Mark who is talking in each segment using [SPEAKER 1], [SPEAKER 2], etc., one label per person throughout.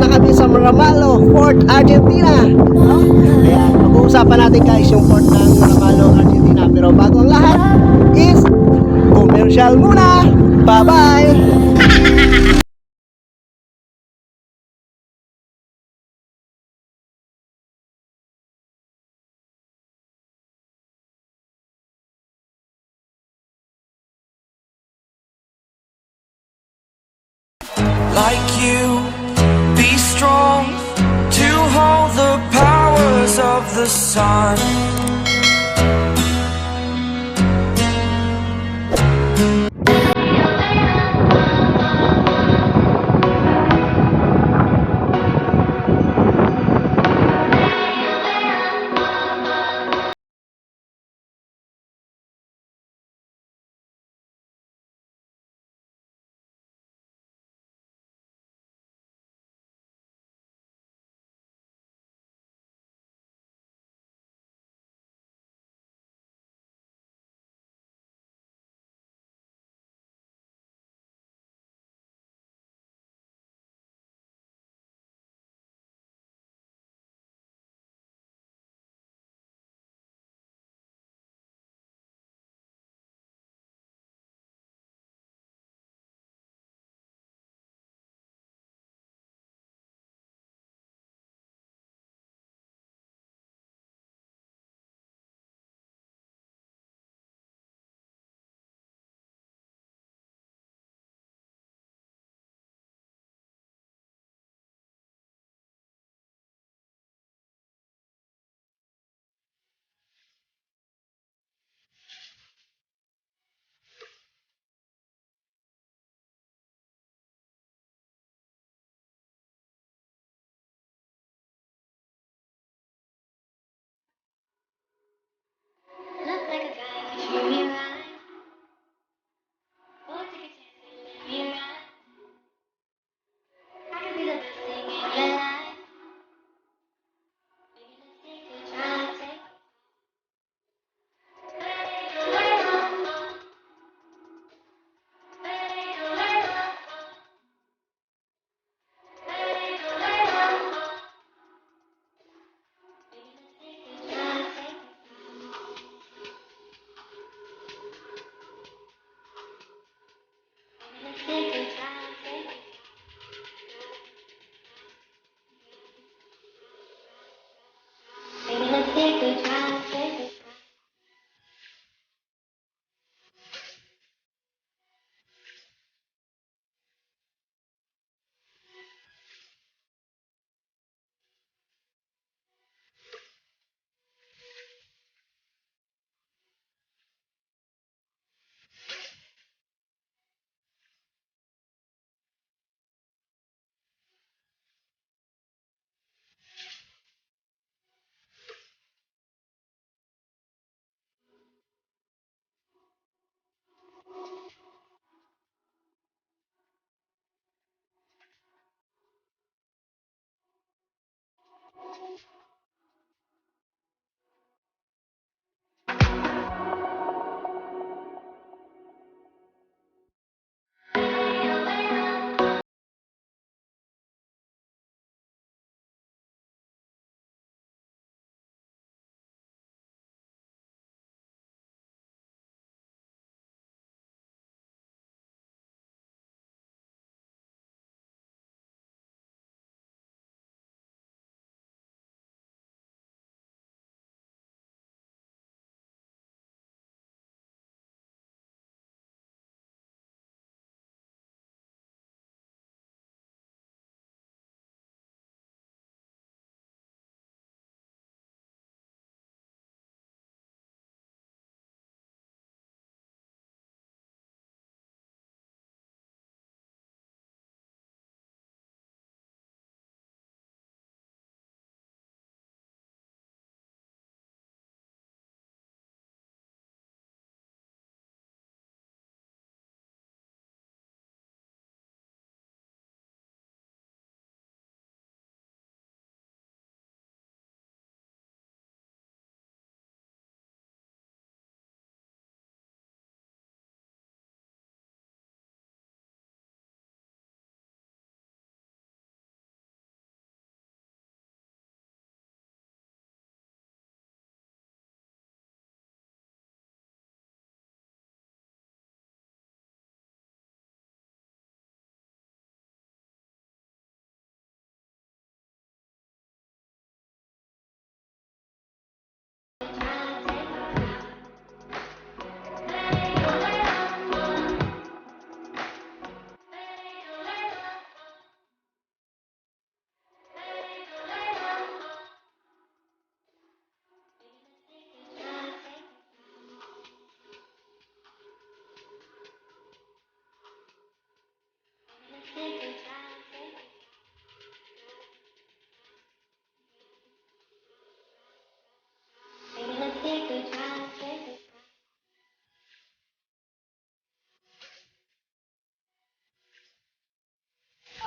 [SPEAKER 1] na kami sa Maramalo, Fort Argentina. No? Kaya pag-uusapan natin guys yung Fort ng Maramalo, Argentina. Pero bago ang lahat is commercial muna. Bye-bye!
[SPEAKER 2] Like you, be strong to hold the powers of the sun.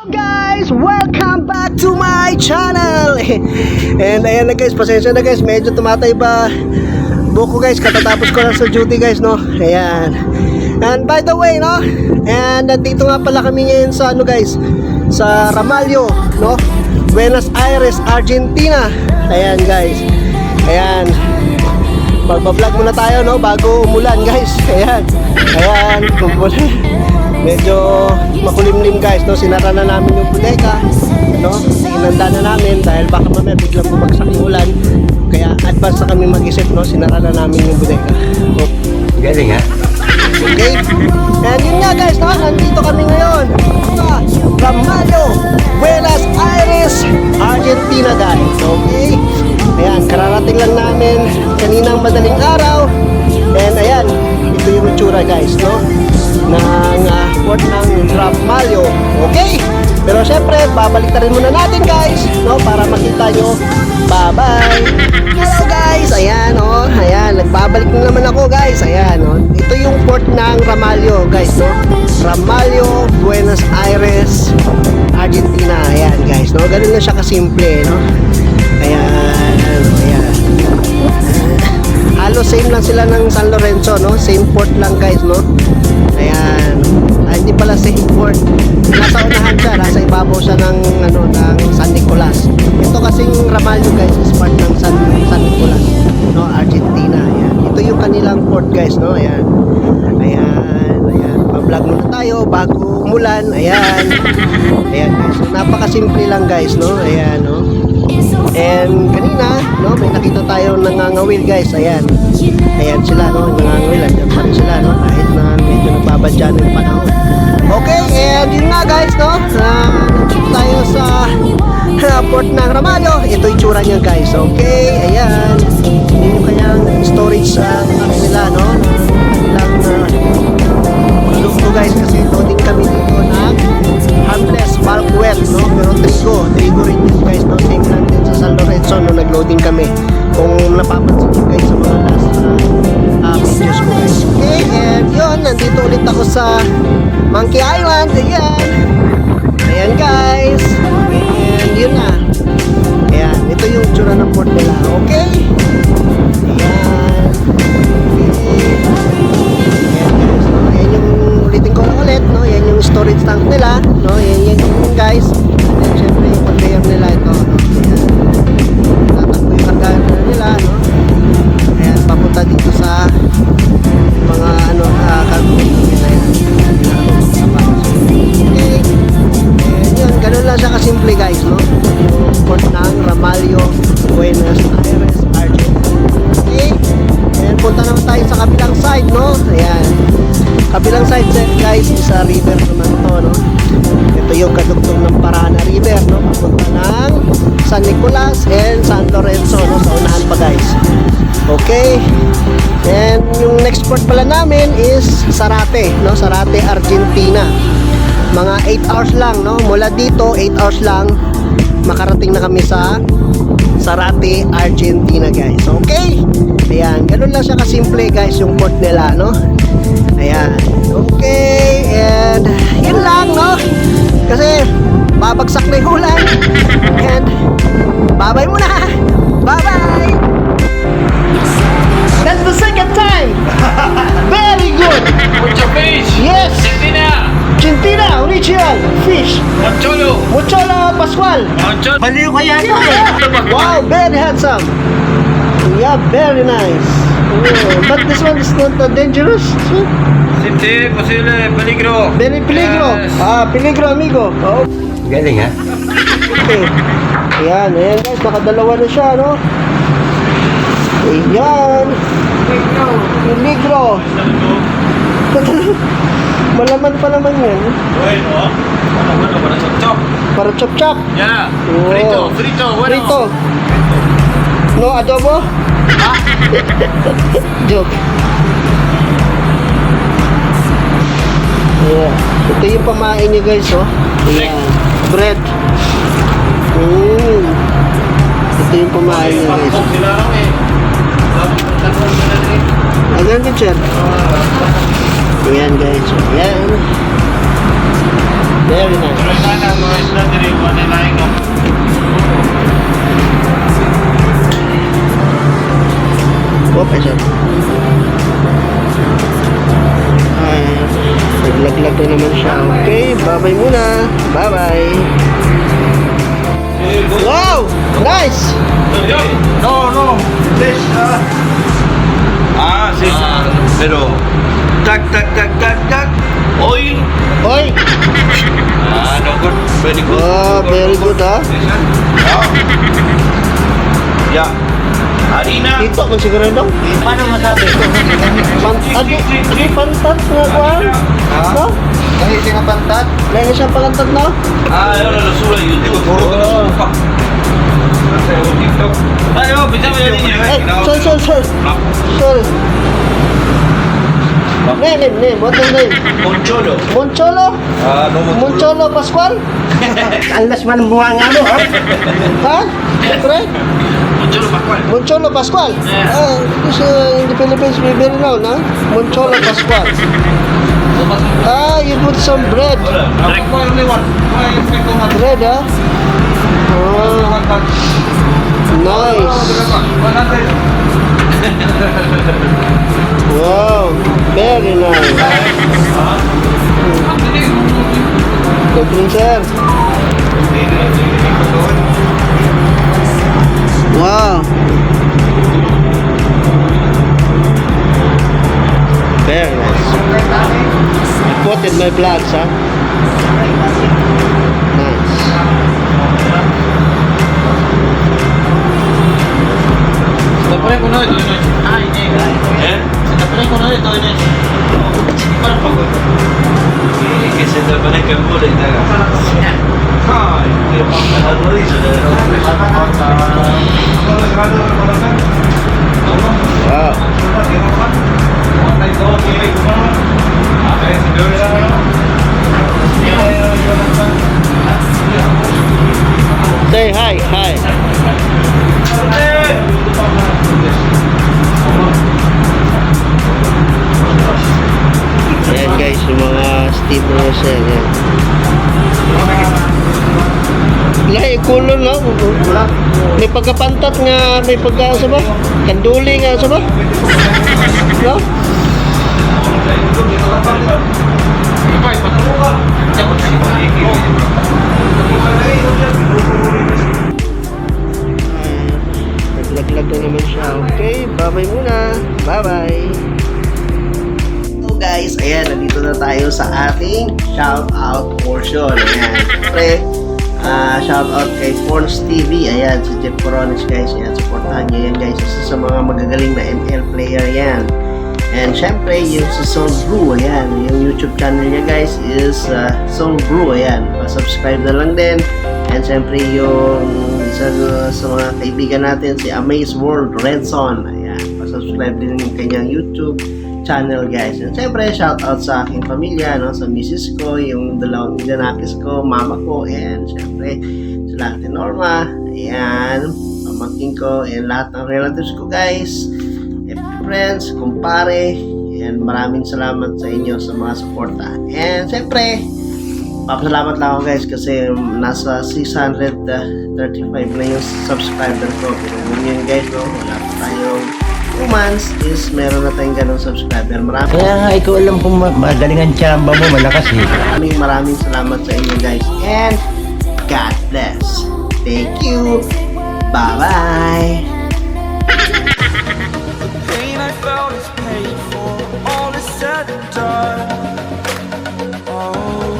[SPEAKER 1] Guys, welcome back to my channel. And ayan na guys, pasensya na guys, medyo tumatay ba buko guys, katatapos ko lang sa duty guys, no. Ayan. And by the way, no, and nandito nga pala kami ngayon sa ano guys, sa Ramallo, no, Buenos Aires, Argentina. Ayan guys. Ayan. Magbablog muna tayo, no, bago umulan guys. Ayan. Ayan, kumulan. Medyo makulimlim guys, no, sinara na namin yung bodega, no, inanda na namin dahil baka mamaya biglang bumagsak yung ulan, kaya advance na kami mag-isip, no, sinara na namin yung bodega. So,
[SPEAKER 3] Galing ha?
[SPEAKER 1] okay, and yun nga guys, no, nandito kami ngayon sa Ramallo, Buenos Aires, Argentina guys. Okay, ayan, kararating lang namin kaninang madaling araw, and ayan, ito yung itsura guys, no, ng port ng Ramallo. Okay? Pero syempre, babalik na rin muna natin guys, no, para makita nyo. Bye-bye! Hello guys! Ayan, oh. Ayan, nagbabalik na naman ako guys. Ayan, oh. Ito yung port ng Ramallo guys, no. Ramallo, Buenos Aires, Argentina. Ayan guys, no. Ganun lang siya kasimple, no. Ayan, ayan. Halos same lang sila ng San Lorenzo, no? Same port lang guys, no? Ayan. Hindi pala same port. Nasa unahan siya, nasa ibabaw siya ng ano, ng San Nicolas. Ito kasing Ramallo guys is part ng San Nicolas, no, Argentina. Ayan. Ito yung kanilang port guys, no? Ayan. Ayan, ayan. Pa-vlog muna tayo bago umulan. Ayan. Ayan guys. So, napakasimple lang guys, no? Ayan, no? And kanina, no, may nakita tayo nangangawil guys. Ayan. Ayan sila, no, nangangawil. Andiyan pa rin sila, no, kahit na medyo nagbabadya ng panahon. Okay, and yun nga guys, no, nandito tayo sa port ng Ramallo. Ito yung tsura niya guys. Okay, ayan. Yun yung kanyang storage nila, no, kanilang produkto guys, kasi loading kami dito ng harmless bulk wet, no, pero trigo rin yun guys, no, same lang din sa San Lorenzo, no, nag-loading kami kung napapansin nyo guys sa mga last videos ko guys. Okay, and yun, nandito ulit ako sa Monkey Island. Ayan, ayan guys, and yun na, ayan, ito yung tsura ng port nila. Okay, ayan, ayan yung ulitin ko lang ulit, no, yan yung storage tank nila, no, yan yung guys, and syempre yung conveyor nila ito, no, ayan, tatakbo yung kargahan nila, no, ayan, papunta dito sa mga ano, cargo nila yan. Okay, and yun, ganun lang siya kasimple guys, no, yung port ng Ramallo, Buenos Aires, Argentina. Okay, and punta naman tayo sa kabilang side, no, ayan, kabilang side guys, sa river naman to, no. Ito yung kadugtong ng Parana River, no, papunta ng San Nicolas and San Lorenzo, no, sa unahan pa guys. Okay, and yung next port pala namin is Zárate, no, Zárate, Argentina. Mga 8 hours lang, no, mula dito 8 hours lang makarating na kami sa Zárate, Argentina guys. Okay, ayan, ganun lang siya kasimple guys yung port nila, no. Ayan, okay, and yun lang, no, kasi babagsak na yung ulan, and bye-bye muna, bye-bye. That's the second time. Very good.
[SPEAKER 3] Mucho fish!
[SPEAKER 1] Yes,
[SPEAKER 3] Argentina!
[SPEAKER 1] Argentina original fish.
[SPEAKER 3] Mocholo!
[SPEAKER 1] Mocholo Pascual.
[SPEAKER 3] Mocholo! Baliw kaya ito
[SPEAKER 1] Wow, very handsome. Yeah, very nice. Oh, but this one is not dangerous.
[SPEAKER 3] Hindi, posible, peligro.
[SPEAKER 1] Very peligro.
[SPEAKER 3] Yes.
[SPEAKER 1] Peligro amigo. Oh.
[SPEAKER 3] Galing ha?
[SPEAKER 1] Okay. Ayan, ayan guys, nakadalawa na siya, no? Ayan. Peligro. Malaman pa naman yan.
[SPEAKER 3] Bueno, para chop-chop.
[SPEAKER 1] Para chop-chop.
[SPEAKER 3] Ya,
[SPEAKER 1] Oh.
[SPEAKER 3] frito, bueno.
[SPEAKER 1] Frito. No adobo? Joke. Yeah. Ito yung pamain niya guys, oh. Ayan. Bread. Ito yung pamain niya guys. Ayan din, sir. Ayan guys. Ayan. Very nice.
[SPEAKER 3] Sana mga isla diri wa na lain no.
[SPEAKER 1] Okay, sir. Naglaglag na naman siya. Okay, bye-bye muna. Bye-bye. Wow! Nice!
[SPEAKER 3] No. This sis. Pero tak. Oy.
[SPEAKER 1] Hoy!
[SPEAKER 3] No good. Very good.
[SPEAKER 1] Oh, very good, ha?
[SPEAKER 3] Yeah. Harina.
[SPEAKER 1] Dito kung sigurado.
[SPEAKER 3] Paano masabi?
[SPEAKER 1] Pantat nga kuha. No?
[SPEAKER 3] Kahit nga pantat.
[SPEAKER 1] Lain na siya pantat, no?
[SPEAKER 3] Ayun na sula yun. Di ko puro ka na suka. Nasa yung TikTok. Ayo, bisa mo yan niya.
[SPEAKER 1] Sir. Sorry. Name. What's your name?
[SPEAKER 3] Moncholo.
[SPEAKER 1] Moncholo?
[SPEAKER 3] No
[SPEAKER 1] Moncholo Pascual?
[SPEAKER 4] Alas man buha nga mo, ha?
[SPEAKER 1] Ha? Pre?
[SPEAKER 3] Moncholo Pascual.
[SPEAKER 1] Moncholo Pascual? This in the Philippines, we very known, ha? Moncholo Pascual. You put some bread. Bread, ha? Oh, nice. Wow, very nice. Good rin, sir. Wow. Very nice. I put in my vlogs, huh? Nice.
[SPEAKER 3] Siyempre ko na ito yun. Siyempre ko na ito yun. Parang pagod. Kasi ito pa nagkabulay na ka. Ay, hindi pa ang kalado rin.
[SPEAKER 1] Wow. Say hi. Ayan guys, yung mga Steve Russell. Ayan. Lahi, kulon lang. May pagkapantat nga, may pagka, sa ba? Kanduli nga, sa ba? No? Naglaglag na naman siya. Okay, bye-bye muna. Bye-bye. So guys, ayan, nandito na tayo sa ating shoutout portion. Ayan, siyempre, shoutout kay Forns TV. Ayan, si Jeff Coronis guys. Ayan, supportahan nyo yan guys. Isa sa mga magagaling na ML player yan. And syempre, yung si Soul Brew, ayan, yung YouTube channel niya guys is Soul Brew, ayan. Pa-subscribe na lang din. And syempre, yung isa sa mga kaibigan natin, si Amaze World Redson, ayan. Pa-subscribe din yung kanyang YouTube channel guys. And syempre, shoutout sa aking pamilya, no? Sa misis ko, yung dalawang inanakis ko, mama ko, and syempre, sila Ate Norma, ayan, pamangkin ko, and lahat ng relatives ko guys. Friends, kumpare, and maraming salamat sa inyo sa mga suporta. And siyempre, papasalamat lang ako guys kasi nasa 635 na yung subscriber ko. Pero yun guys, no, wala pa tayong 2 months is meron na tayong ganong subscriber.
[SPEAKER 4] Kaya nga, ikaw alam kung magaling ang tsamba mo, malakas eh.
[SPEAKER 1] Maraming salamat sa inyo guys. And God bless. Thank you. Bye-bye.
[SPEAKER 2] Pain I felt is paid for, all is said and done. Oh,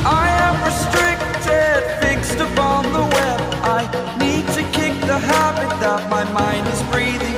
[SPEAKER 2] I am restricted, fixed upon the web. I need to kick the habit that my mind is breathing